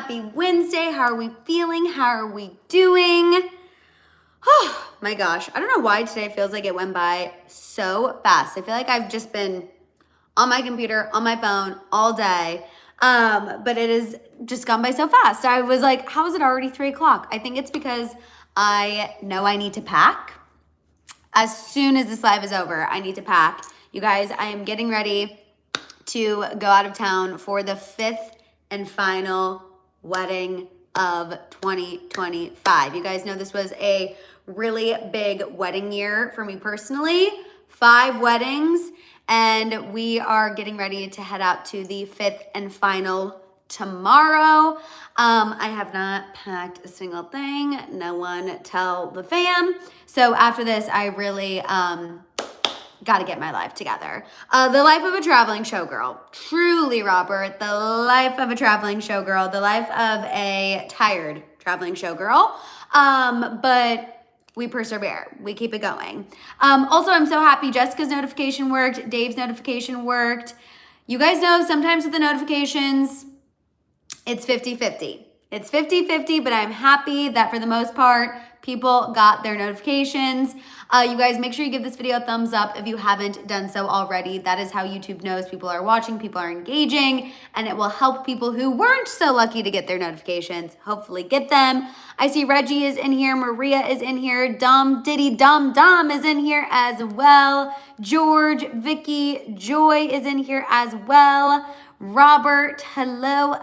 Happy Wednesday. How are we feeling? How are we doing? Oh my gosh. I don't know why today feels like it went by so fast. I feel like I've just been on my computer, on my phone all day. But it has just gone by so fast. So I was like, how is it already 3 o'clock? I think it's because I know I need to pack. As soon as this live is over, I need to pack. You guys, I am getting ready to go out of town for the 5th and final wedding of 2025. You guys know this was a really big wedding year for me personally. 5 weddings, and we are getting ready to head out to the 5th and final tomorrow. I have not packed a single thing. No one tell the fam. So after this, I really got to get my life together. The life of a traveling showgirl. Truly, Robert, the life of a traveling showgirl. The life of a tired traveling showgirl. But we persevere. We keep it going. Also, I'm so happy Jessica's notification worked. Dave's notification worked. You guys know sometimes with the notifications, it's 50-50. It's 50-50, but I'm happy that for the most part, people got their notifications. You guys, make sure you give this video a thumbs up if you haven't done so already. That is how YouTube knows people are watching, people are engaging, and it will help people who weren't so lucky to get their notifications hopefully get them. I see Reggie is in here, Maria is in here, Diddy Dum is in here as well. George, Vicky, Joy is in here as well. Robert, hello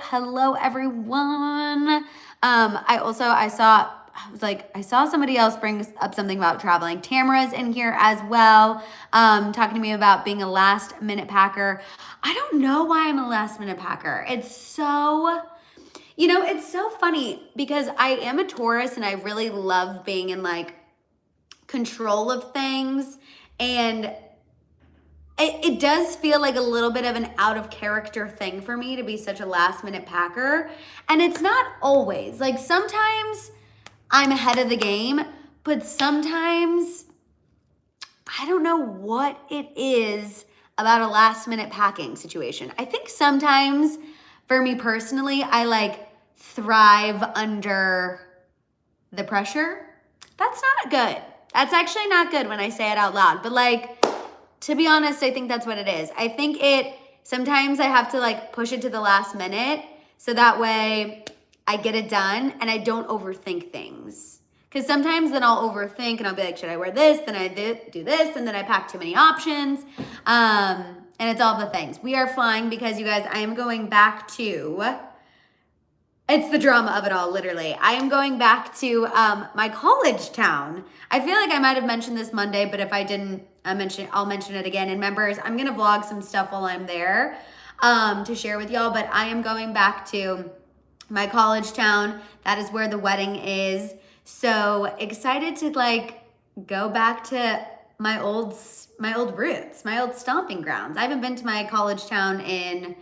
everyone. I saw somebody else bring up something about traveling. Tamara's in here as well, talking to me about being a last minute packer. I don't know why I'm a last minute packer. It's so funny because I am a Taurus and I really love being in like control of things, and it does feel like a little bit of an out of character thing for me to be such a last minute packer. And it's not always. Like sometimes I'm ahead of the game, but sometimes I don't know what it is about a last minute packing situation. I think sometimes for me personally, I like thrive under the pressure. That's not good. That's actually not good when I say it out loud, but like, to be honest, I think that's what it is. I think sometimes I have to like push it to the last minute so that way I get it done and I don't overthink things. Because sometimes then I'll overthink and I'll be like, should I wear this? Then I do this, and then I pack too many options. And it's all the things. We are flying because, you guys, I am going back to, it's the drama of it all, literally. I am going back to my college town. I feel like I might have mentioned this Monday, but if I didn't, I'll mention it again. And members, I'm going to vlog some stuff while I'm there to share with y'all, but I am going back to my college town. That is where the wedding is. So excited to like go back to my old roots, my old stomping grounds. I haven't been to my college town in,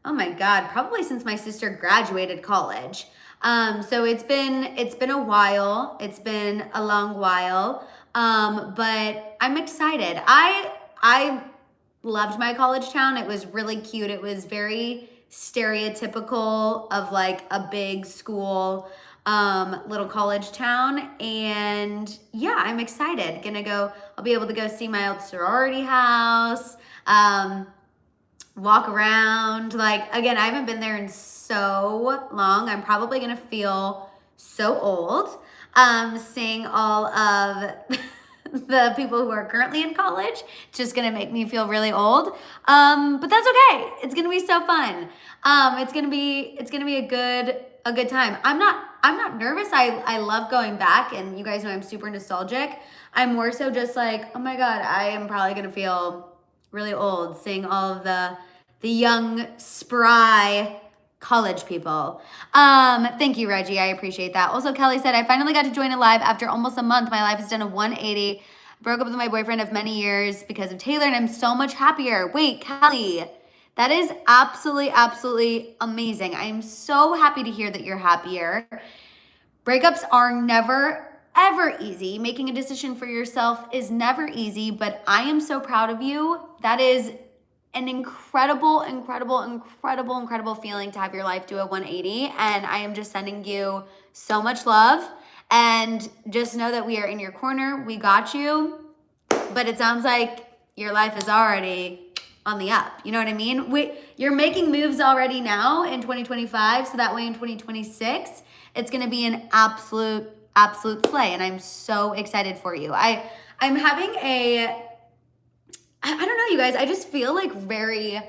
oh my God, probably since my sister graduated college. So it's been a while. It's been a long while. But I'm excited. I loved my college town. It was really cute. It was very stereotypical of like a big school, little college town. And yeah, I'm excited. I'll be able to go see my old sorority house, walk around. Like, again, I haven't been there in so long. I'm probably gonna feel so old seeing all of the people who are currently in college. It's just gonna make me feel really old, but that's okay. It's gonna be so fun. It's gonna be a good time. I'm not nervous. I love going back, and you guys know I'm super nostalgic. I'm more so just like, oh my God, I am probably gonna feel really old seeing all of the young, spry college people. Thank you, Reggie. I appreciate that. Also, Kelly said, I finally got to join a live after almost a month. My life has done a 180. Broke up with my boyfriend of many years because of Taylor, and I'm so much happier. Wait, Kelly, that is absolutely, absolutely amazing. I am so happy to hear that you're happier. Breakups are never, ever easy. Making a decision for yourself is never easy, but I am so proud of you. That is an incredible, incredible, incredible, incredible feeling to have your life do a 180. And I am just sending you so much love. And just know that we are in your corner. We got you. But it sounds like your life is already on the up. You know what I mean? You're making moves already now in 2025. So that way in 2026, it's going to be an absolute slay. And I'm so excited for you. I'm having I don't know, you guys, I just feel like very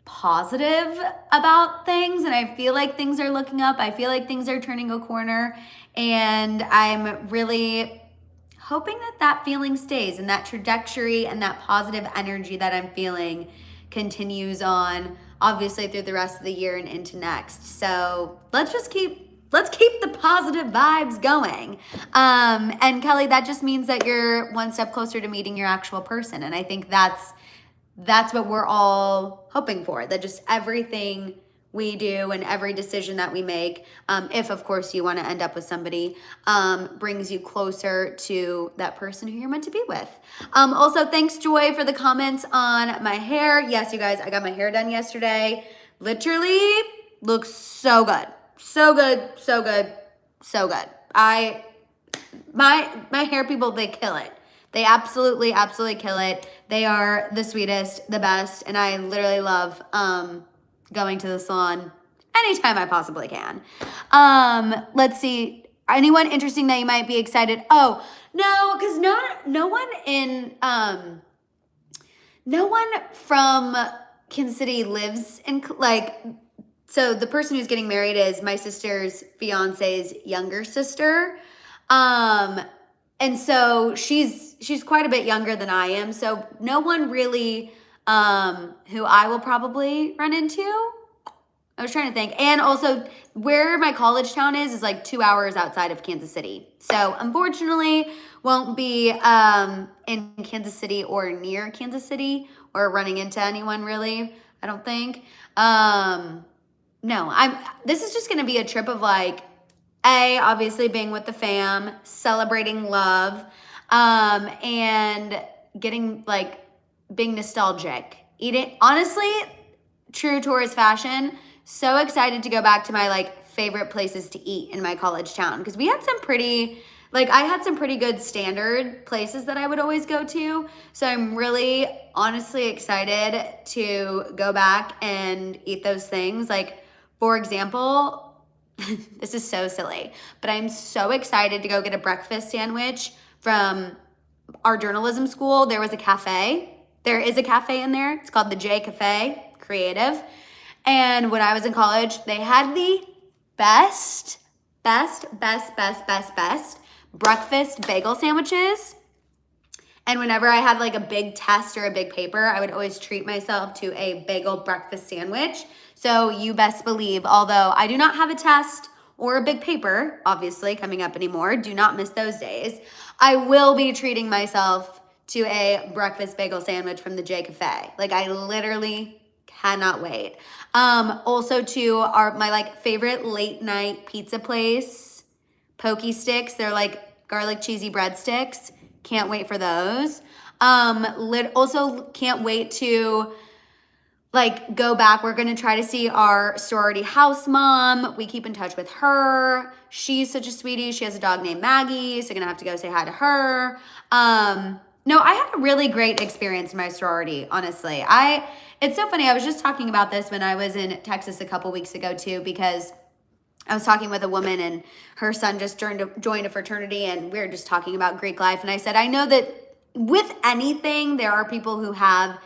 positive about things, and I feel like things are looking up. I feel like things are turning a corner, and I'm really hoping that that feeling stays and that trajectory and that positive energy that I'm feeling continues on, obviously through the rest of the year and into next. So let's keep the positive vibes going. And Kelly, that just means that you're one step closer to meeting your actual person. And I think that's what we're all hoping for, that just everything we do and every decision that we make, if of course you want to end up with somebody, brings you closer to that person who you're meant to be with. Also, thanks Joy for the comments on my hair. Yes, you guys, I got my hair done yesterday. Literally looks so good. So good, so good, so good. My hair people, they kill it. They absolutely kill it. They are the sweetest, the best, and I literally love going to the salon anytime I possibly can. Let's see. Anyone interesting that you might be excited? Oh, no, because no one from Kansas City lives in, like, so the person who's getting married is my sister's fiance's younger sister. And so she's quite a bit younger than I am. So no one really who I will probably run into. I was trying to think. And also where my college town is like 2 hours outside of Kansas City. So unfortunately won't be in Kansas City or near Kansas City or running into anyone really, I don't think. No, this is just going to be a trip of like, obviously being with the fam, celebrating love, and getting like, being nostalgic. Honestly, true tourist fashion, so excited to go back to my like favorite places to eat in my college town. Because we had some pretty, like I had some pretty good standard places that I would always go to. So I'm really honestly excited to go back and eat those things. Like, for example, this is so silly, but I'm so excited to go get a breakfast sandwich from our journalism school. There was a cafe. There is a cafe in there. It's called the J Cafe Creative. And when I was in college, they had the best breakfast bagel sandwiches. And whenever I had like a big test or a big paper, I would always treat myself to a bagel breakfast sandwich. So you best believe, although I do not have a test or a big paper, obviously, coming up anymore, do not miss those days, I will be treating myself to a breakfast bagel sandwich from the J Cafe. Like, I literally cannot wait. Also to my like favorite late night pizza place, Pokey Sticks. They're like garlic cheesy breadsticks. Can't wait for those. Also can't wait to like go back. We're going to try to see our sorority house mom. We keep in touch with her. She's such a sweetie. She has a dog named Maggie. So going to have to go say hi to her. No, I had a really great experience in my sorority, honestly. It's so funny. I was just talking about this when I was in Texas a couple weeks ago too, because I was talking with a woman and her son just joined a fraternity, and we were just talking about Greek life. And I said, I know that with anything, there are people who have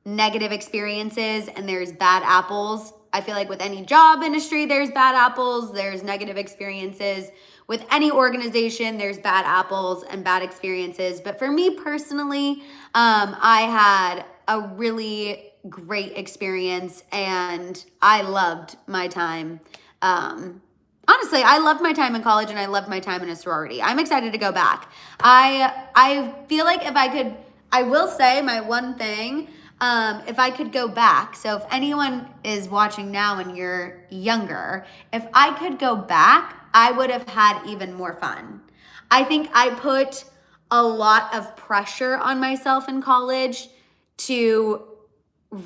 negative experiences and there's bad apples. I feel like with any job industry, there's bad apples, there's negative experiences. With any organization, there's bad apples and bad experiences. But for me personally, I had a really great experience and I loved my time. Honestly, I loved my time in college and I loved my time in a sorority. I'm excited to go back. I feel like if I could, I will say my one thing, if I could go back, so if anyone is watching now and you're younger, if I could go back, I would have had even more fun. I think I put a lot of pressure on myself in college to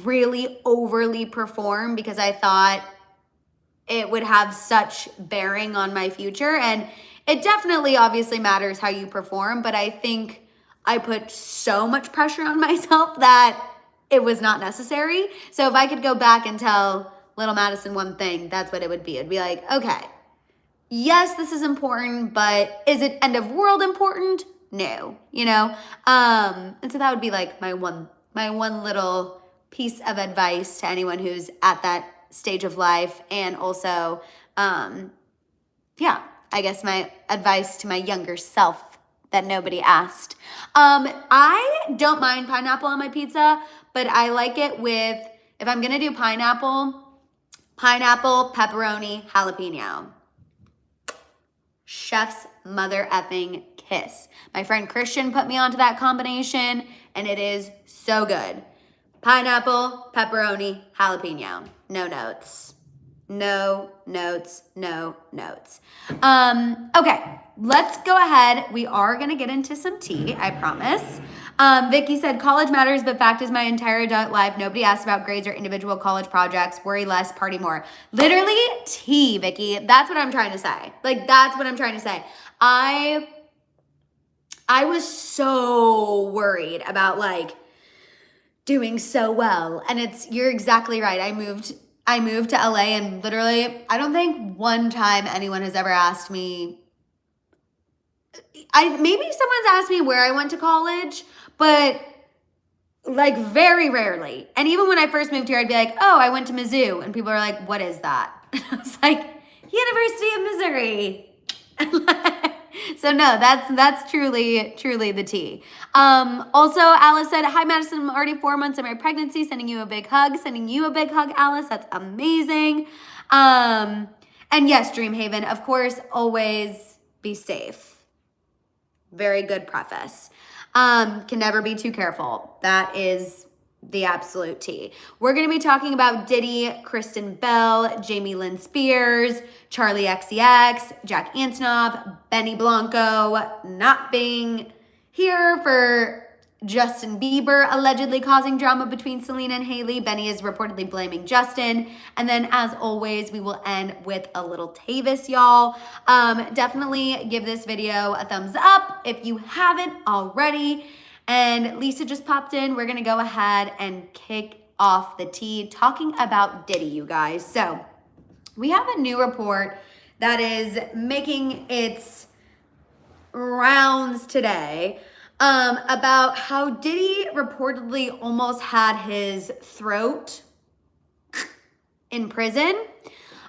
really overly perform because I thought it would have such bearing on my future. And it definitely obviously matters how you perform, but I think I put so much pressure on myself that it was not necessary. So if I could go back and tell little Madison one thing, that's what it would be. It'd be like, okay, yes, this is important, but is it end of world important? No, you know? And so that would be like my one little piece of advice to anyone who's at that stage of life. And also, yeah, I guess my advice to my younger self that nobody asked. I don't mind pineapple on my pizza, but I like it with, if I'm gonna do pineapple, pepperoni, jalapeno. Chef's mother effing kiss. My friend Christian put me onto that combination, and it is so good. Pineapple, pepperoni, jalapeno. No notes. No notes, no notes. Okay, let's go ahead. We are gonna get into some tea, I promise. Vicky said, college matters, but fact is my entire adult life, nobody asked about grades or individual college projects. Worry less, party more. Literally tea, Vicky. That's what I'm trying to say. Like, that's what I'm trying to say. I was so worried about like doing so well. And you're exactly right. I moved to LA and literally, I don't think one time anyone has ever asked me, maybe someone's asked me where I went to college, but like very rarely. And even when I first moved here, I'd be like, oh, I went to Mizzou. And people are like, what is that? And I was like, University of Missouri. So no, that's truly the tea. Also, Alice said, hi, Madison, I'm already 4 months in my pregnancy. Sending you a big hug, Alice. That's amazing. And yes, Dreamhaven, of course, always be safe. Very good preface. Can never be too careful. That is the absolute tea. We're going to be talking about Diddy, Kristen Bell, Jamie Lynn Spears, Charli XCX, Jack Antonoff, Benny Blanco not being here for Justin Bieber allegedly causing drama between Selena and Hailey. Benny is reportedly blaming Justin. And then as always, we will end with a little Tavis, y'all. Definitely give this video a thumbs up if you haven't already. And Lisa just popped in. We're gonna go ahead and kick off the tea talking about Diddy, you guys. So we have a new report that is making its rounds today about how Diddy reportedly almost had his throat in prison.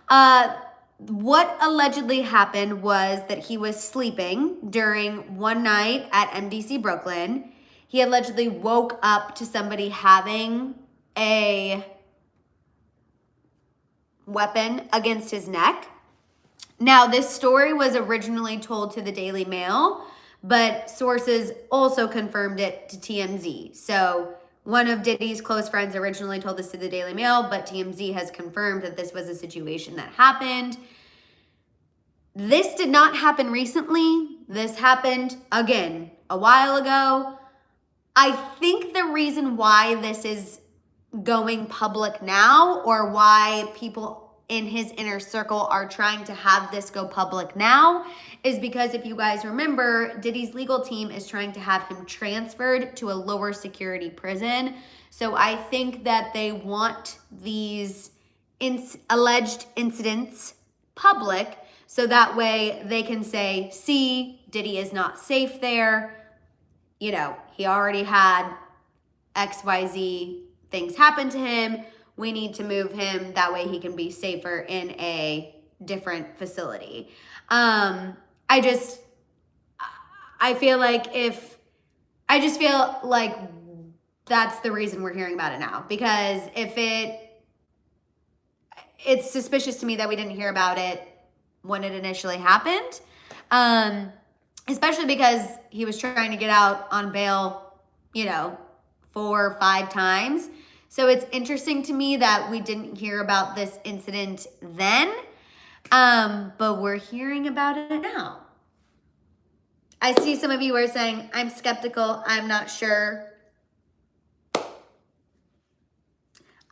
What allegedly happened was that he was sleeping during one night at MDC Brooklyn. He allegedly woke up to somebody having a weapon against his neck. Now, this story was originally told to the Daily Mail, but sources also confirmed it to TMZ. So one of Diddy's close friends originally told this to the Daily Mail, but TMZ has confirmed that this was a situation that happened. This did not happen recently. This happened, again, a while ago. I think the reason why this is going public now, or why people in his inner circle are trying to have this go public now, is because if you guys remember, Diddy's legal team is trying to have him transferred to a lower security prison. So I think that they want these alleged incidents public so that way they can say, see, Diddy is not safe there. You know, he already had XYZ things happen to him. We need to move him. That way he can be safer in a different facility. I feel like that's the reason we're hearing about it now. Because if it's suspicious to me that we didn't hear about it when it initially happened. Especially because he was trying to get out on bail, 4 or 5 times. So it's interesting to me that we didn't hear about this incident then, but we're hearing about it now. I see some of you are saying, I'm skeptical, I'm not sure.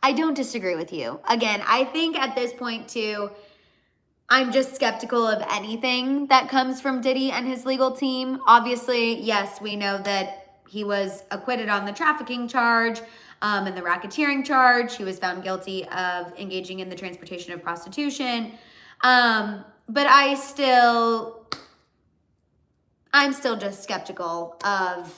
I don't disagree with you. Again, I think at this point too, I'm just skeptical of anything that comes from Diddy and his legal team. Obviously, yes, we know that he was acquitted on the trafficking charge and the racketeering charge. He was found guilty of engaging in the transportation of prostitution. But I'm still just skeptical of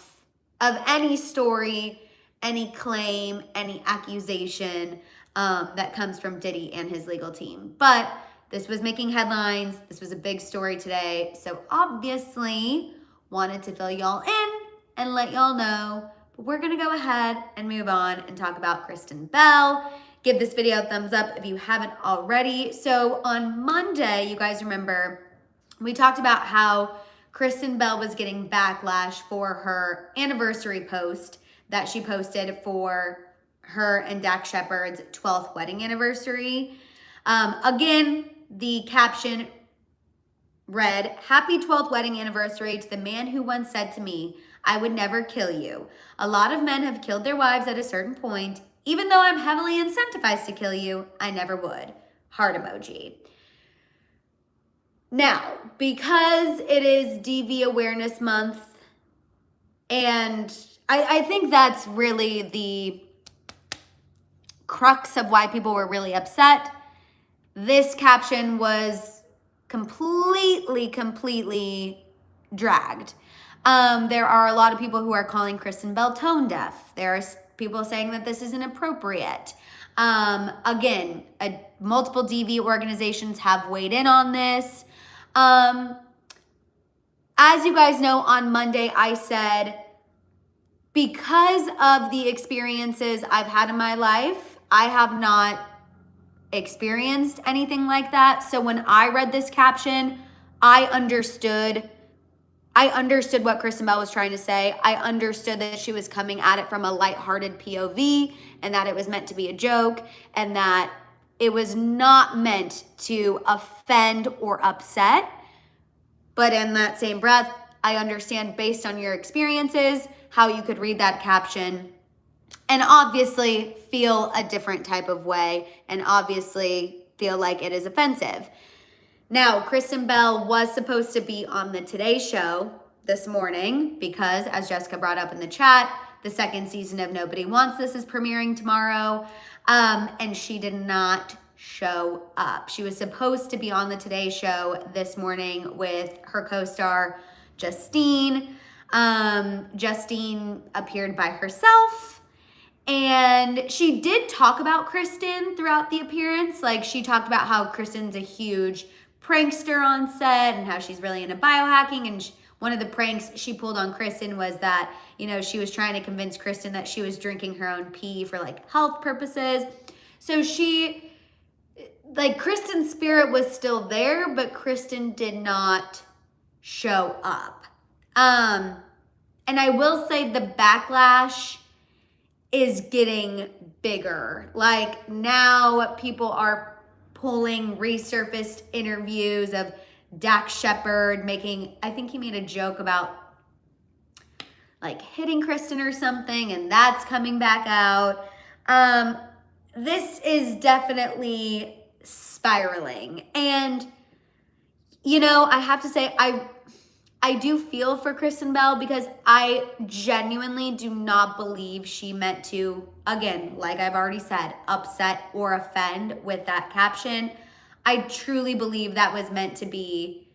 any story, any claim, any accusation that comes from Diddy and his legal team. But this was making headlines. This was a big story today. So obviously wanted to fill y'all in and let y'all know. But we're going to go ahead and move on and talk about Kristen Bell. Give this video a thumbs up if you haven't already. So on Monday, you guys remember, we talked about how Kristen Bell was getting backlash for her anniversary post that she posted for her and Dax Shepard's 12th wedding anniversary. Again, the caption read, "Happy 12th wedding anniversary to the man who once said to me, I would never kill you. A lot of men have killed their wives at a certain point. Even though I'm heavily incentivized to kill you, I never would." Heart emoji. Now, because it is DV Awareness Month, and I think that's really the crux of why people were really upset. This caption was completely dragged. There are a lot of people who are calling Kristen Bell tone deaf. There are people saying that this is inappropriate. Again, multiple DV organizations have weighed in on this. As you guys know, on Monday, I said, because of the experiences I've had in my life, I have not experienced anything like that. So when I read this caption, I understood what Kristen Bell was trying to say. I understood that she was coming at it from a lighthearted POV and that it was meant to be a joke and that it was not meant to offend or upset. But in that same breath, I understand based on your experiences how you could read that caption and obviously feel a different type of way and obviously feel like it is offensive. Now, Kristen Bell was supposed to be on the Today Show this morning because, as Jessica brought up in the chat, the second season of Nobody Wants This is premiering tomorrow, and she did not show up. She was supposed to be on the Today Show this morning with her co-star, Justine. Justine appeared by herself. And she did talk about Kristen throughout the appearance. Like, she talked about how Kristen's a huge prankster on set and how she's really into biohacking. And one of the pranks she pulled on Kristen was that, you know, she was trying to convince Kristen that she was drinking her own pee for like health purposes. So Kristen's spirit was still there, but Kristen did not show up. And I will say the backlash is getting bigger. Like, now people are pulling resurfaced interviews of Dax Shepard I think he made a joke about like hitting Kristen or something, and that's coming back out. This is definitely spiraling. And, you know, I have to say, I do feel for Kristen Bell because I genuinely do not believe she meant to, again, like I've already said, upset or offend with that caption. I truly believe that was meant to be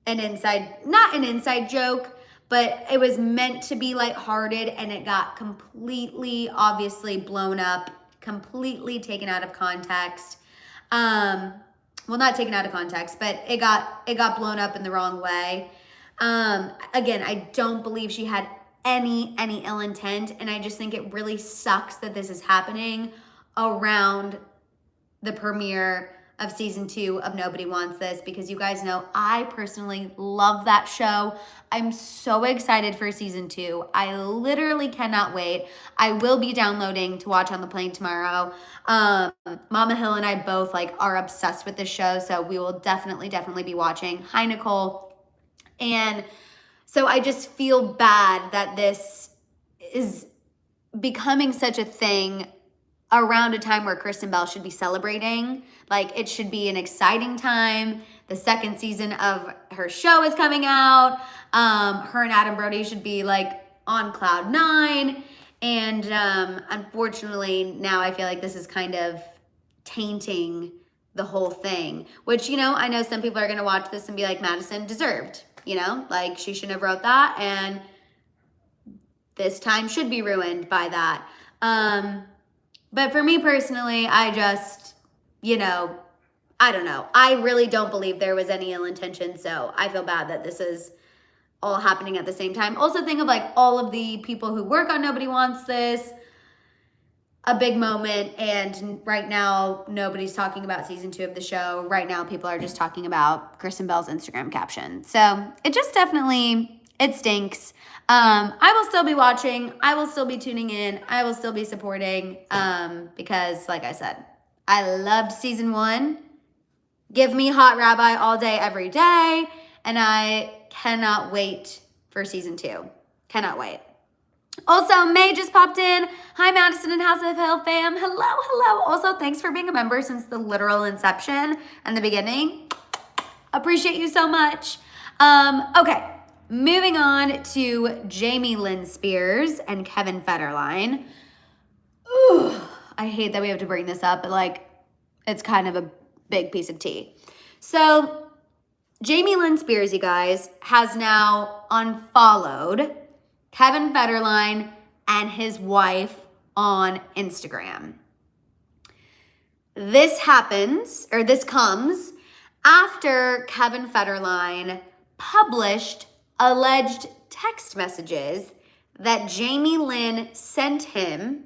not an inside joke, but it was meant to be lighthearted, and it got completely, obviously blown up, completely taken out of context. Well, not taken out of context, but it got blown up in the wrong way. Again, I don't believe she had any ill intent, and I just think it really sucks that this is happening around the premiere of season 2 of Nobody Wants This, because you guys know I personally love that show. I'm so excited for season 2. I literally cannot wait. I will be downloading to watch on the plane tomorrow. Mama Hill and I both are obsessed with this show, so we will definitely be watching. Hi, Nicole. And so I just feel bad that this is becoming such a thing around a time where Kristen Bell should be celebrating. Like, it should be an exciting time. The second season of her show is coming out. Her and Adam Brody should be like on cloud nine. And unfortunately, now I feel like this is kind of tainting the whole thing, which, you know, I know some people are going to watch this and be like, Madison deserved, you know, like she shouldn't have wrote that. And this time should be ruined by that. But for me personally, I just, you know, I don't know. I really don't believe there was any ill intention. So I feel bad that this is all happening at the same time. Also think of like all of the people who work on Nobody Wants This, a big moment. And right now, nobody's talking about season 2 of the show. Right now, people are just talking about Kristen Bell's Instagram caption. So it just definitely, it stinks. I will still be watching. I will still be tuning in. I will still be supporting because, like I said, I loved season 1. Give me Hot Rabbi all day, every day. And I cannot wait for season 2. Cannot wait. Also, May just popped in. Hi, Madison and House of Hill fam. Hello, hello. Also, thanks for being a member since the literal inception and the beginning. Appreciate you so much. Okay. Moving on to Jamie Lynn Spears and Kevin Federline. Ooh, I hate that we have to bring this up, but like, it's kind of a big piece of tea. So, Jamie Lynn Spears, you guys, has now unfollowed Kevin Federline and his wife on Instagram. This comes after Kevin Federline published alleged text messages that Jamie Lynn sent him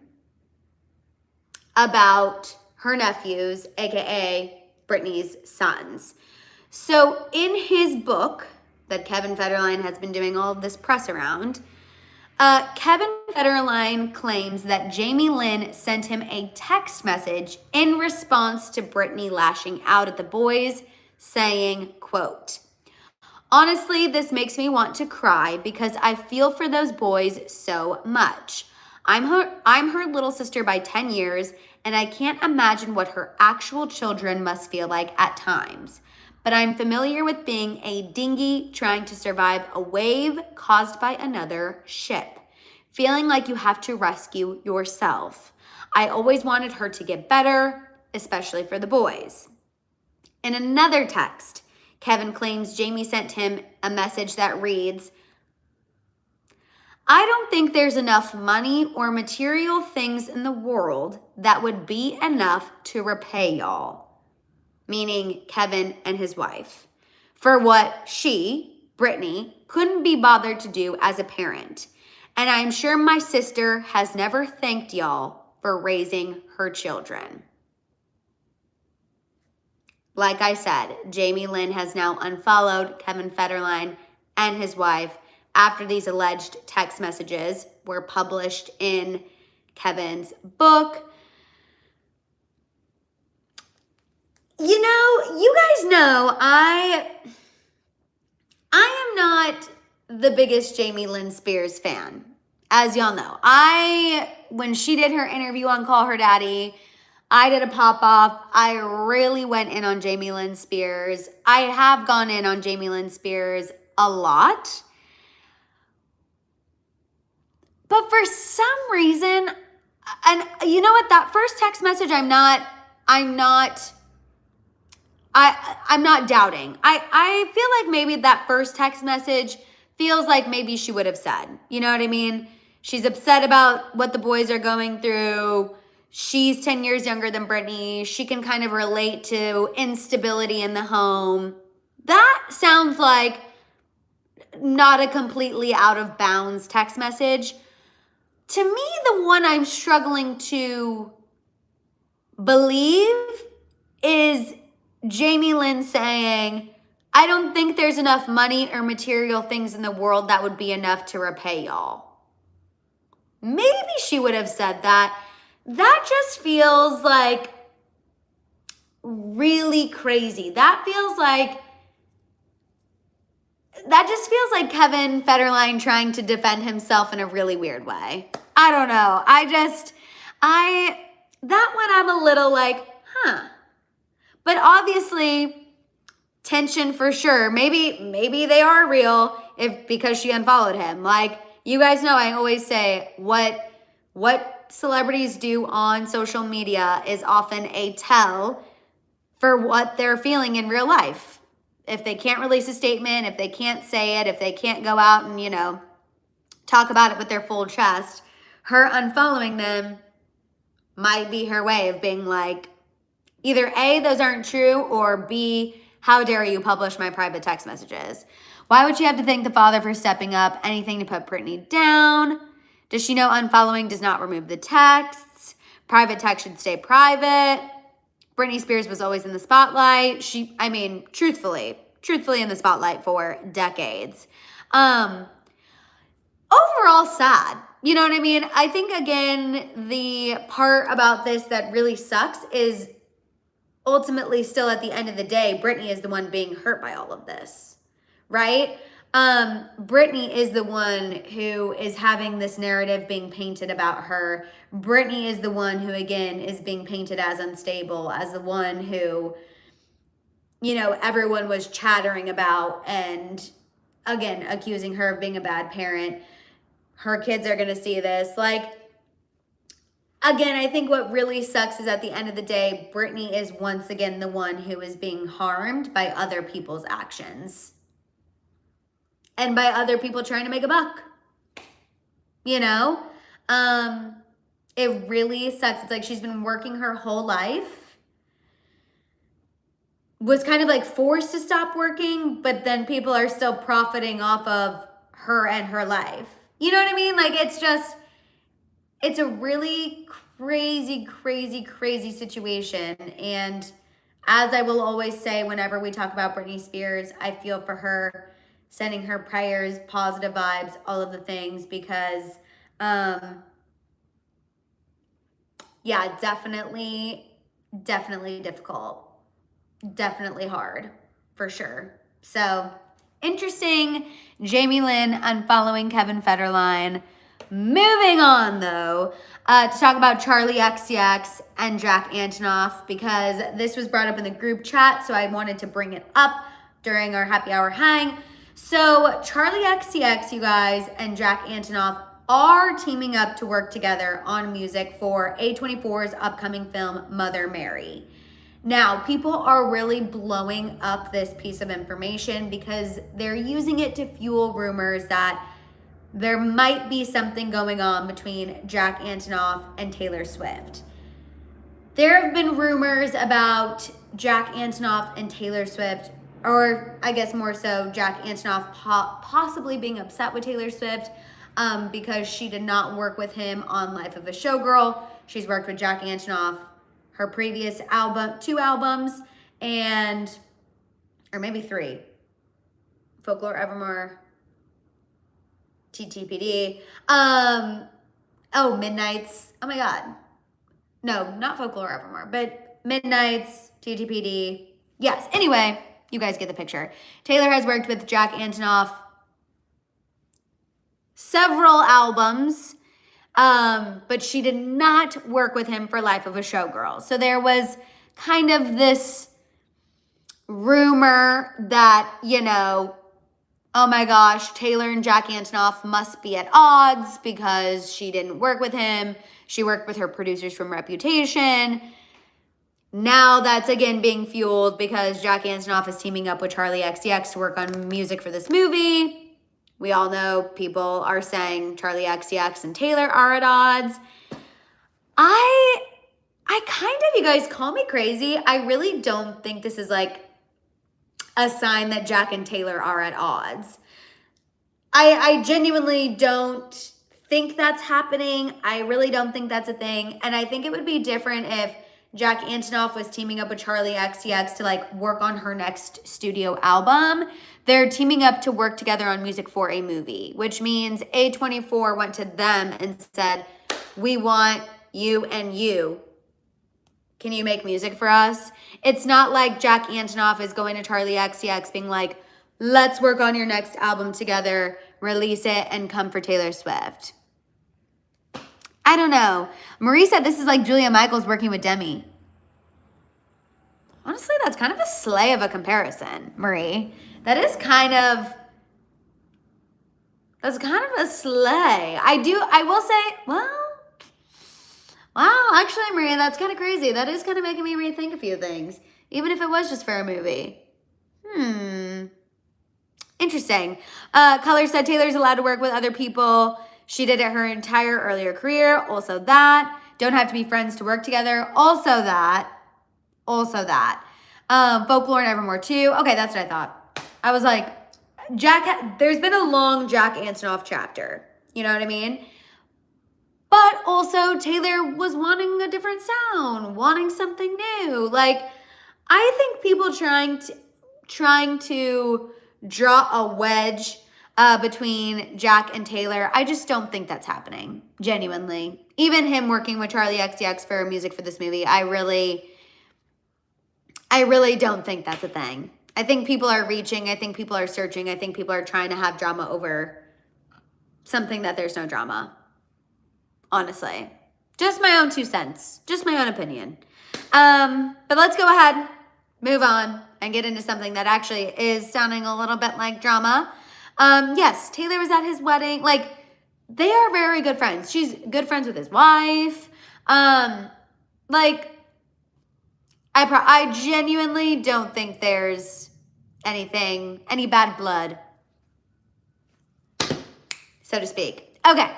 about her nephews, aka Britney's sons. So in his book that Kevin Federline has been doing all of this press around, Kevin Federline claims that Jamie Lynn sent him a text message in response to Britney lashing out at the boys, saying, quote, "Honestly, this makes me want to cry because I feel for those boys so much. I'm her little sister by 10 years, and I can't imagine what her actual children must feel like at times. But I'm familiar with being a dinghy trying to survive a wave caused by another ship, feeling like you have to rescue yourself. I always wanted her to get better, especially for the boys." In another text, Kevin claims Jamie sent him a message that reads, "I don't think there's enough money or material things in the world that would be enough to repay y'all," meaning Kevin and his wife, "for what she, Britney, couldn't be bothered to do as a parent. And I'm sure my sister has never thanked y'all for raising her children." Like I said, Jamie Lynn has now unfollowed Kevin Federline and his wife after these alleged text messages were published in Kevin's book. You know, you guys know I am not the biggest Jamie Lynn Spears fan. As y'all know, when she did her interview on Call Her Daddy, I did a pop-off. I really went in on Jamie Lynn Spears. I have gone in on Jamie Lynn Spears a lot. But for some reason, and you know what, that first text message, I'm not doubting. I feel like maybe that first text message feels like maybe she would have said, you know what I mean? She's upset about what the boys are going through. She's 10 years younger than Britney. She can kind of relate to instability in the home. That sounds like not a completely out of bounds text message. To me, the one I'm struggling to believe is Jamie Lynn saying, "I don't think there's enough money or material things in the world that would be enough to repay y'all." Maybe she would have said that. That just feels like really crazy. That just feels like Kevin Federline trying to defend himself in a really weird way. I don't know. that one I'm a little like, huh. But obviously, tension for sure. Maybe they are real because she unfollowed him. Like, you guys know I always say what celebrities do on social media is often a tell for what they're feeling in real life. If they can't release a statement, if they can't say it, if they can't go out and, talk about it with their full chest, her unfollowing them might be her way of being like, either A, those aren't true, or B, how dare you publish my private text messages? Why would she have to thank the father for stepping up? Anything to put Britney down? Does she know unfollowing does not remove the texts? Private text should stay private. Britney Spears was always in the spotlight. Truthfully in the spotlight for decades. Overall sad. You know what I mean? I think, again, the part about this that really sucks is ultimately still at the end of the day, Britney is the one being hurt by all of this, right? Britney is the one who is having this narrative being painted about her. Britney is the one who, again, is being painted as unstable, as the one who, everyone was chattering about and, again, accusing her of being a bad parent. Her kids are going to see this. Like, again, I think what really sucks is at the end of the day, Britney is once again the one who is being harmed by other people's actions. And by other people trying to make a buck. It really sucks. It's like she's been working her whole life. Was kind of like forced to stop working, but then people are still profiting off of her and her life. You know what I mean? Like, it's a really crazy, crazy, crazy situation. And as I will always say whenever we talk about Britney Spears, I feel for her, sending her prayers, positive vibes, all of the things, because, definitely difficult. Definitely hard, for sure. So, interesting. Jamie Lynn unfollowing Kevin Federline. Moving on, though, to talk about Charli XCX and Jack Antonoff, because this was brought up in the group chat, so I wanted to bring it up during our happy hour hang. So Charli XCX, you guys, and Jack Antonoff are teaming up to work together on music for A24's upcoming film, Mother Mary. Now, people are really blowing up this piece of information because they're using it to fuel rumors that there might be something going on between Jack Antonoff and Taylor Swift. There have been rumors about Jack Antonoff and Taylor Swift, or I guess more so Jack Antonoff possibly being upset with Taylor Swift because she did not work with him on Life of a Showgirl. She's worked with Jack Antonoff her previous two albums, or maybe 3. Folklore Evermore, TTPD. Midnights. Oh my God. No, not Folklore Evermore, but Midnights, TTPD. Yes. Anyway, you guys get the picture. Taylor has worked with Jack Antonoff several albums, but she did not work with him for Life of a Showgirl. So there was kind of this rumor that, oh my gosh, Taylor and Jack Antonoff must be at odds because she didn't work with him. She worked with her producers from Reputation. Now that's again being fueled because Jack Antonoff is teaming up with Charli XCX to work on music for this movie. We all know people are saying Charli XCX and Taylor are at odds. I kind of, you guys call me crazy, I really don't think this is like a sign that Jack and Taylor are at odds. I genuinely don't think that's happening. I really don't think that's a thing. And I think it would be different if Jack Antonoff was teaming up with Charli XCX to like work on her next studio album. They're teaming up to work together on music for a movie, which means A24 went to them and said, we want you and you. Can you make music for us? It's not like Jack Antonoff is going to Charli XCX being like, let's work on your next album together, release it, and come for Taylor Swift. I don't know. Marie said this is like Julia Michaels working with Demi. Honestly, that's kind of a slay of a comparison, Marie. That's kind of a slay. I will say, well, wow, actually, Maria, that's kind of crazy. That is kind of making me rethink a few things, even if it was just for a movie. Interesting. Color said Taylor's allowed to work with other people. She did it her entire earlier career. Also that. Don't have to be friends to work together. Also that. Folklore and Evermore too. Okay, that's what I thought. I was like, there's been a long Jack Antonoff chapter. You know what I mean? But also Taylor was wanting a different sound, wanting something new. Like, I think people trying to draw a wedge between Jack and Taylor, I just don't think that's happening, genuinely. Even him working with Charli XCX for music for this movie, I really don't think that's a thing. I think people are reaching. I think people are searching. I think people are trying to have drama over something that there's no drama. Honestly. Just my own 2 cents. Just my own opinion. But let's go ahead, move on, and get into something that actually is sounding a little bit like drama. Yes, Taylor was at his wedding. Like, they are very good friends. She's good friends with his wife. I genuinely don't think there's any bad blood, so to speak. Okay.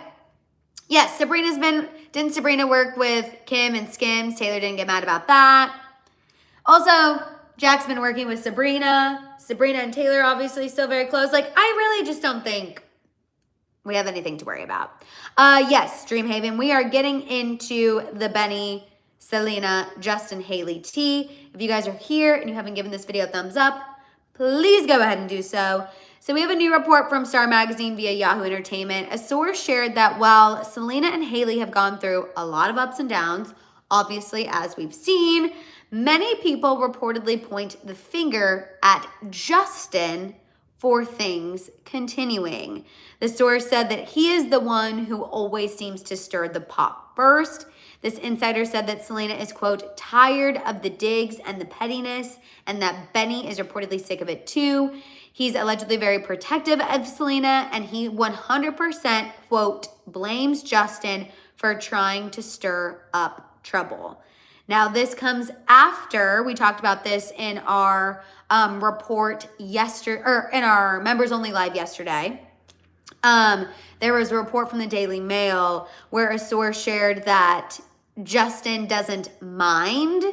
Yes, didn't Sabrina work with Kim and Skims? Taylor didn't get mad about that. Also, Jack's been working with Sabrina. Sabrina and Taylor obviously still very close. Like, I really just don't think we have anything to worry about. Yes, Dreamhaven, we are getting into the Benny, Selena, Justin, Hailey tea. If you guys are here and you haven't given this video a thumbs up, please go ahead and do so. So we have a new report from Star Magazine via Yahoo Entertainment. A source shared that while Selena and Hailey have gone through a lot of ups and downs, obviously, as we've seen, many people reportedly point the finger at Justin for things continuing. The source said that he is the one who always seems to stir the pot first. This insider said that Selena is, quote, tired of the digs and the pettiness, and that Benny is reportedly sick of it too. He's allegedly very protective of Selena, and he 100%, quote, blames Justin for trying to stir up trouble. Now, this comes after we talked about this in our report yesterday, or in our members only live yesterday. There was a report from the Daily Mail where a source shared that Justin doesn't mind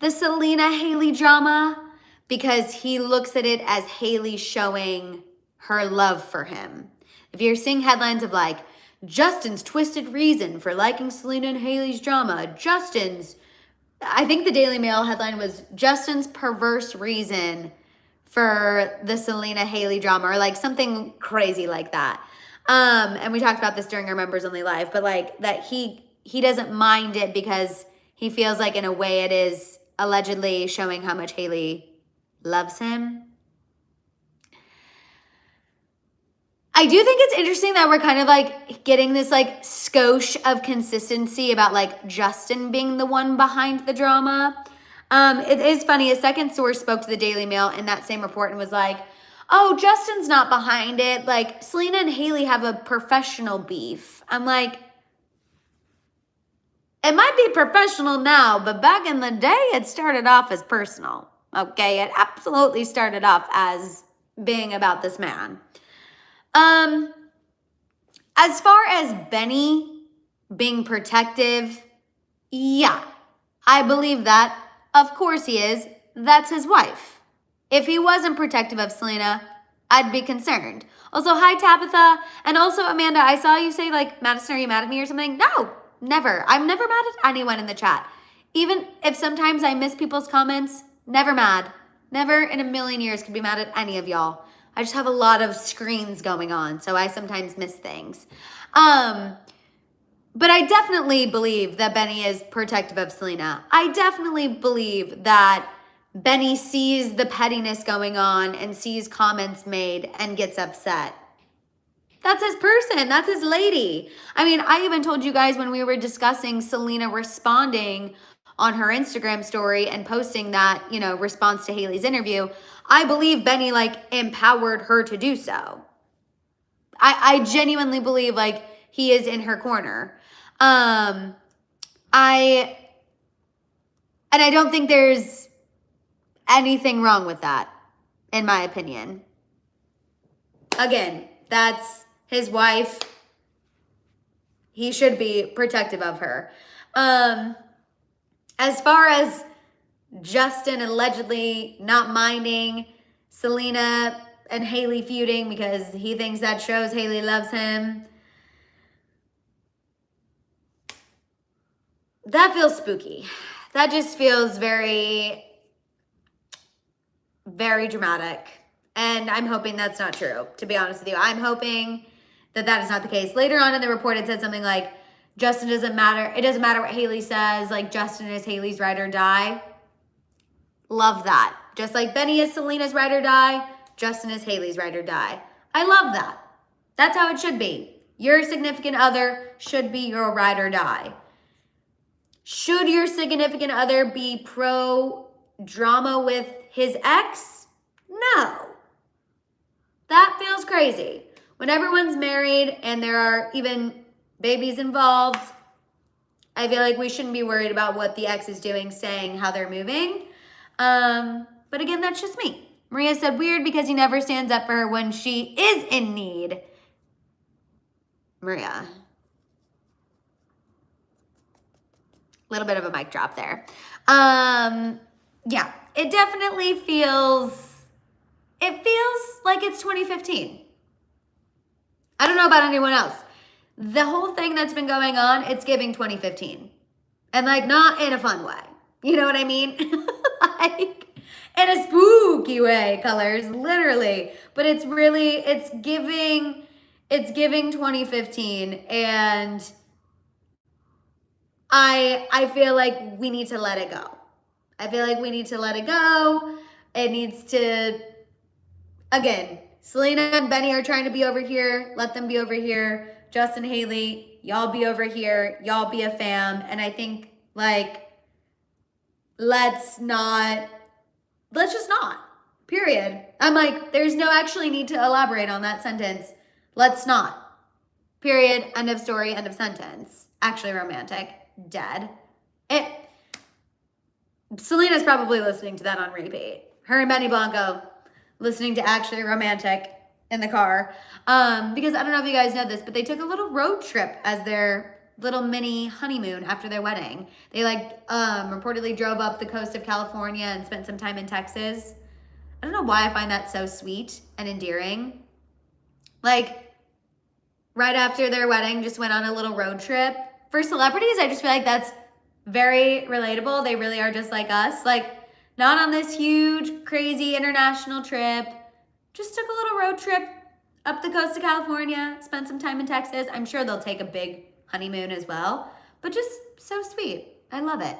the Selena-Hailey drama because he looks at it as Hailey showing her love for him. If you're seeing headlines of like, Justin's twisted reason for liking Selena and Hailey's drama, I think the Daily Mail headline was Justin's perverse reason for the Selena-Hailey drama, or like something crazy like that. And we talked about this during our members only live, but like that he doesn't mind it because he feels like in a way it is allegedly showing how much Hailey loves him. I do think it's interesting that we're kind of like getting this like skosh of consistency about like Justin being the one behind the drama. It is funny. A second source spoke to the Daily Mail in that same report and was like, oh, Justin's not behind it. Like, Selena and Hailey have a professional beef. I'm like, it might be professional now, but back in the day, it started off as personal. Okay, it absolutely started off as being about this man. As far as Benny being protective, yeah, I believe that. Of course he is. That's his wife. If he wasn't protective of Selena, I'd be concerned. Also, hi, Tabitha. And also, Amanda, I saw you say, like, Madison, are you mad at me or something? No, never. I'm never mad at anyone in the chat. Even if sometimes I miss people's comments, never mad. Never in a million years could be mad at any of y'all. I just have a lot of screens going on, so I sometimes miss things. But I definitely believe that Benny is protective of Selena. I definitely believe that Benny sees the pettiness going on and sees comments made and gets upset. That's his person. That's his lady. I mean, I even told you guys when we were discussing Selena responding on her Instagram story and posting that, you know, response to Hailey's interview, I believe Benny, like, empowered her to do so. I genuinely believe, like, he is in her corner. And I don't think there's anything wrong with that, in my opinion. Again, that's his wife. He should be protective of her. As far as Justin allegedly not minding Selena and Hailey feuding because he thinks that shows Hailey loves him, that feels spooky. That just feels very, very dramatic. And I'm hoping that's not true, to be honest with you. I'm hoping that that is not the case. Later on in the report, it said something like, Justin doesn't matter. It doesn't matter what Hailey says. Like, Justin is Hailey's ride or die. Love that. Just like Benny is Selena's ride or die, Justin is Hailey's ride or die. I love that. That's how it should be. Your significant other should be your ride or die. Should your significant other be pro-drama with his ex? No. That feels crazy. When everyone's married and there are even babies involved, I feel like we shouldn't be worried about what the ex is doing, saying, how they're moving. But again, that's just me. Maria said, weird because he never stands up for her when she is in need. Maria. Little bit of a mic drop there. Yeah, it definitely feels like it's 2015. I don't know about anyone else. The whole thing that's been going on, it's giving 2015. And like not in a fun way. You know what I mean? Like in a spooky way, colors, literally. But it's giving 2015. And I feel like we need to let it go. I feel like we need to let it go. It needs to, again, Selena and Benny are trying to be over here. Let them be over here. Justin, Hailey, y'all be over here. Y'all be a fam. And I think, like, let's just not, period. I'm like, there's no actually need to elaborate on that sentence. Let's not. Period. End of story. End of sentence. Actually romantic. Dead. Selena's probably listening to that on repeat. Her and Benny Blanco listening to Actually Romantic in the car. Because I don't know if you guys know this, but they took a little road trip as their little mini honeymoon after their wedding. They reportedly drove up the coast of California and spent some time in Texas. I don't know why I find that so sweet and endearing. Like, right after their wedding, just went on a little road trip. For celebrities, I just feel like that's very relatable. They really are just like us. Like, not on this huge, crazy international trip. Just took a little road trip up the coast of California, spent some time in Texas. I'm sure they'll take a big honeymoon as well. But just so sweet. I love it.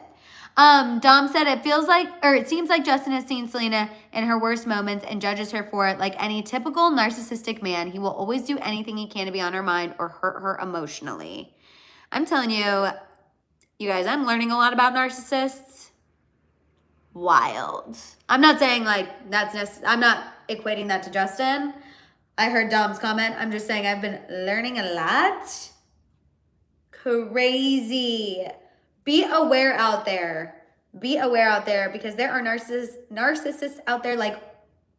Dom said it seems like Justin has seen Selena in her worst moments and judges her for it like any typical narcissistic man. He will always do anything he can to be on her mind or hurt her emotionally. I'm telling you, you guys, I'm learning a lot about narcissists. Wild. I'm not saying like I'm not equating that to Justin. I heard Dom's comment. I'm just saying I've been learning a lot. Crazy. Be aware out there. Be aware out there because there are narcissists out there like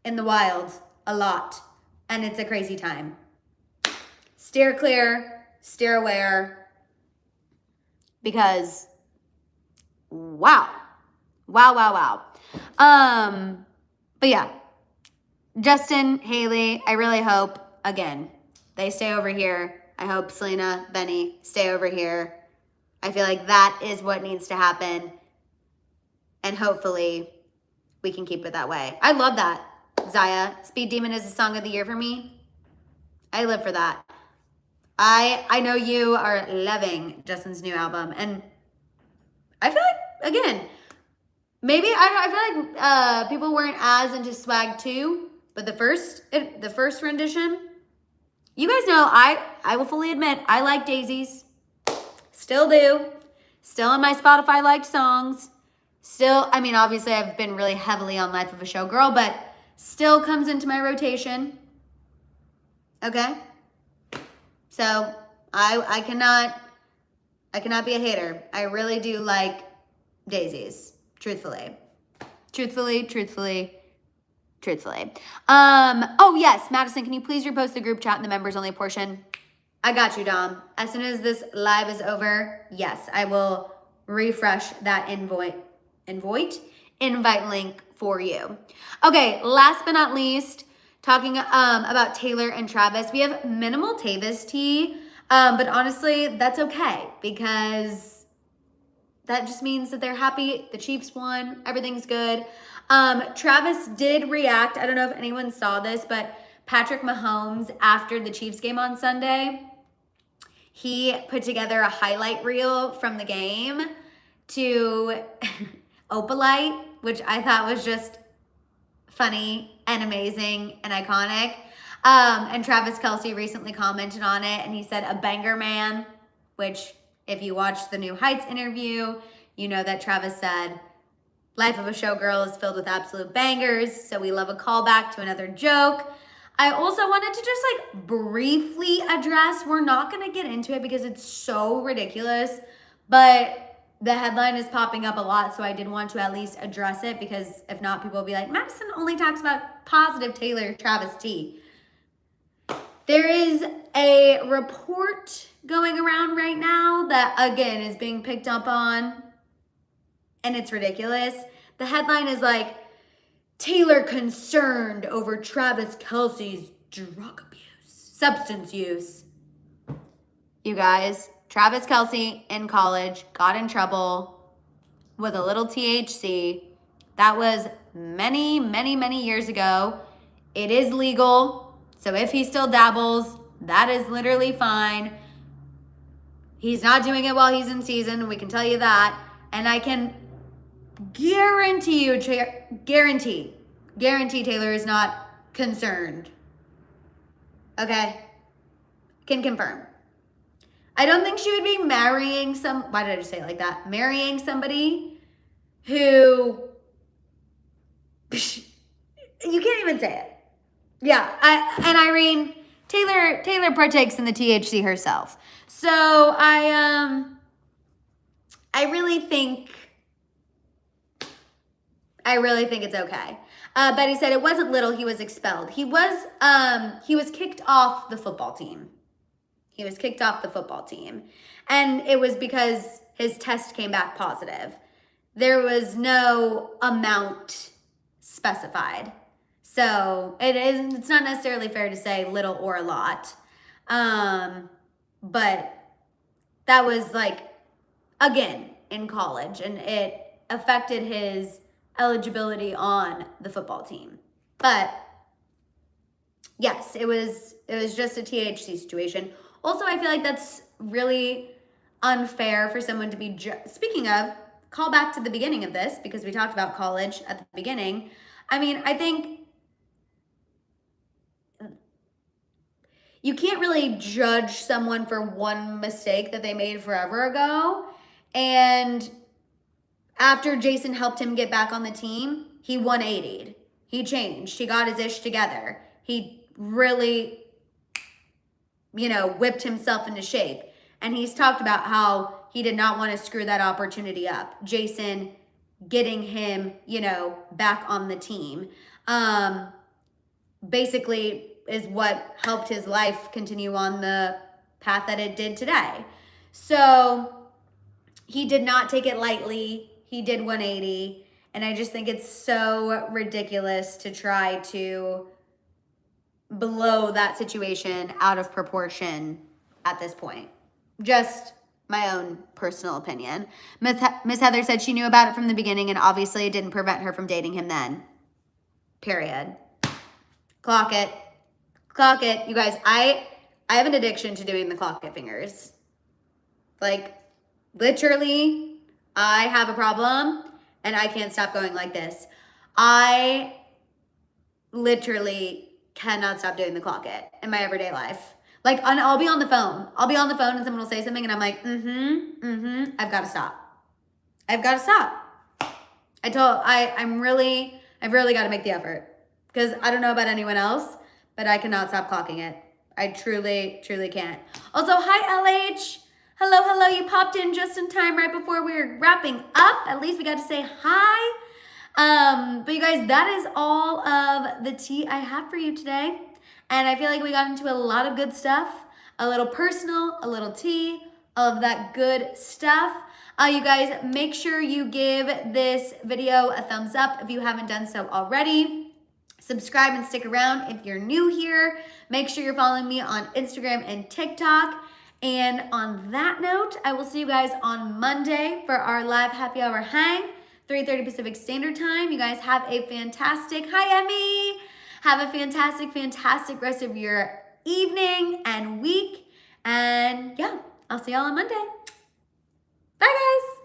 in the wild a lot. And it's a crazy time. Steer clear. Steer aware. Because wow. Wow. But yeah. Justin, Hailey, I really hope, again, they stay over here. I hope Selena, Benny stay over here. I feel like that is what needs to happen. And hopefully we can keep it that way. I love that, Zaya. Speed Demon is the song of the year for me. I live for that. I know you are loving Justin's new album. And I feel like, again, maybe, I feel like people weren't as into Swag 2. But the first rendition, You guys know I will fully admit I like daisies. Still do. Still in my Spotify liked songs. Still, I mean, obviously I've been really heavily on Life of a Showgirl, but still comes into my rotation. Okay? So I cannot be a hater. I really do like daisies, truthfully. Truthfully. Oh yes, Madison, can you please repost the group chat in the members only portion? I got you, Dom. As soon as this live is over, yes, I will refresh that invite link for you. Okay, last but not least, talking about Taylor and Travis. We have minimal Tavis tea, but honestly, that's okay because that just means that they're happy. The Chiefs won. Everything's good. Travis did react. I don't know if anyone saw this, but Patrick Mahomes, after the Chiefs game on Sunday, he put together a highlight reel from the game to Opalite, which I thought was just funny and amazing and iconic. And Travis Kelce recently commented on it, and he said, "A banger man," which if you watched the New Heights interview, you know that Travis said, "Life of a Showgirl is filled with absolute bangers, so we love a callback to another joke." I also wanted to just like briefly address, we're not gonna get into it because it's so ridiculous, but the headline is popping up a lot, so I did want to at least address it because if not, people will be like, Madison only talks about positive Taylor Travis tea. There is a report going around right now that, again, is being picked up on, and it's ridiculous. The headline is like, Taylor concerned over Travis Kelce's drug abuse, substance use. You guys, Travis Kelce in college got in trouble with a little THC. That was many years ago. It is legal. So if he still dabbles, that is literally fine. He's not doing it while he's in season. We can tell you that. And I can guarantee Taylor is not concerned. Okay? Can confirm. I don't think she would be marrying why did I just say it like that? Marrying somebody who, you can't even say it. Yeah, and Irene, Taylor partakes in the THC herself. So I really think it's okay. Betty said it wasn't little, he was expelled. He was kicked off the football team. And it was because his test came back positive. There was no amount specified. So it's not necessarily fair to say little or a lot. But that was like, again, in college, and it affected his eligibility on the football team. But yes, it was just a THC situation. Also, I feel like that's really unfair for someone to be, speaking of, call back to the beginning of this because we talked about college at the beginning. I mean, I think you can't really judge someone for one mistake that they made forever ago. And after Jason helped him get back on the team, he 180'd. He changed. He got his ish together. He really, whipped himself into shape. And he's talked about how he did not want to screw that opportunity up. Jason getting him, back on the team. Basically is what helped his life continue on the path that it did today. So he did not take it lightly. He did 180. And I just think it's so ridiculous to try to blow that situation out of proportion at this point. Just my own personal opinion. Miss Heather said she knew about it from the beginning and obviously it didn't prevent her from dating him then. Period. Clock it. You guys, I have an addiction to doing the clock it fingers. Like, literally, I have a problem and I can't stop going like this. I literally cannot stop doing the clock it in my everyday life. Like, I'll be on the phone. I'll be on the phone and someone will say something and I'm like, I've got to stop. I've got to stop. I've really got to make the effort. Because I don't know about anyone else, but I cannot stop clocking it. I truly, truly can't. Also, hi, LH. Hello. You popped in just in time right before we were wrapping up. At least we got to say hi. But you guys, that is all of the tea I have for you today. And I feel like we got into a lot of good stuff. A little personal, a little tea, all of that good stuff. You guys, make sure you give this video a thumbs up if you haven't done so already. Subscribe and stick around if you're new here. Make sure you're following me on Instagram and TikTok. And on that note, I will see you guys on Monday for our live happy hour hang, 3:30 Pacific Standard Time. You guys have a fantastic, hi Emmy! Have a fantastic rest of your evening and week. And yeah, I'll see y'all on Monday. Bye guys!